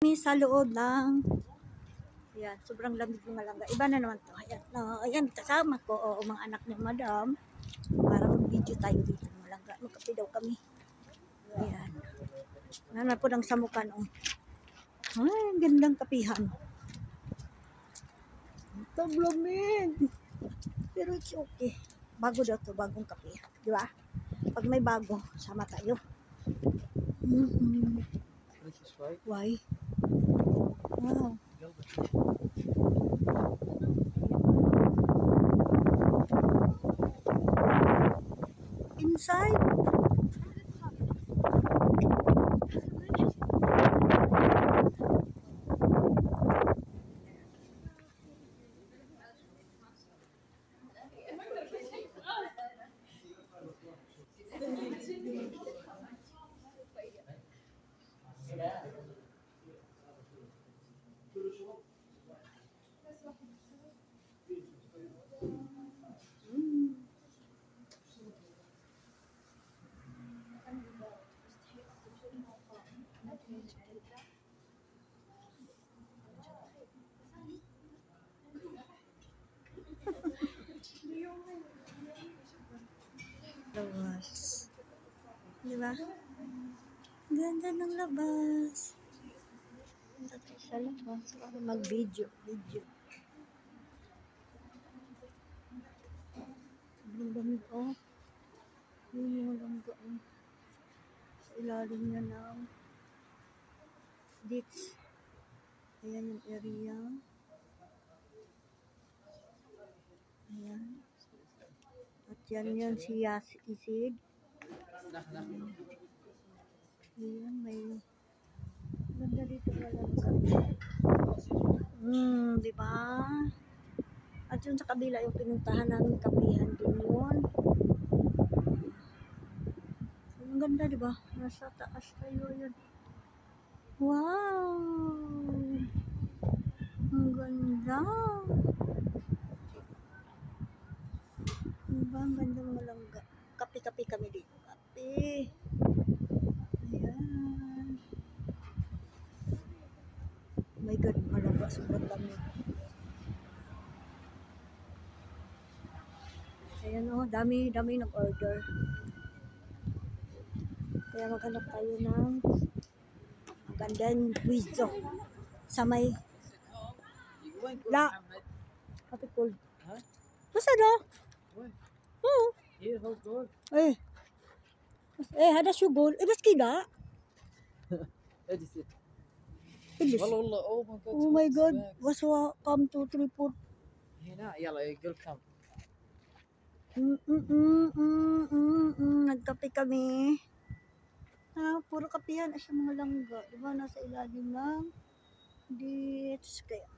Sa loob ng ayan, sobrang lamig ng malangga. Iba na naman to. Ayan, ayan kasama ko o mga anak ni madam para mag-video tayo dito ng malangga. Magkape daw kami. Ayan. Ano po ng samukan oh. Ay, gandang kapihan. Ito lamig. Pero it's okay. Bago daw to, bagong kape. Di ba? Pag may bago, sama tayo. Why? Wow. Inside? Labas. Di ba? Ganda ng labas. Ganda tayo sa labas. Para mag-video. Sobrang dami ko. Yun yung langga. Sa ilalim niya ng ditch. Ayan yung area. Ayan. At yan si Isid. Ayan, may ganda dito malangga. Di ba? At yun sa kabila yung pinuntahan namin kapihan din yun. Ang ganda, di ba? Nasa taas tayo yun. Wow! Ang ganda! Diba? Ang gandang malangga. Kape-kape kami dito. Kape! Ayan. Oh my God, malangga. Sobrang dami. Ayan o, dami nag-order. Kaya maghanap tayo ng magandang pwesto sa may Happy cold. Basta do? Oo. هذا شو بول بس كده والله oh my god was come 2 3 4 هنا يلا يقول كم nagkape kami puro kapihan asya mga langga diba nasa ilalim lang dito kaya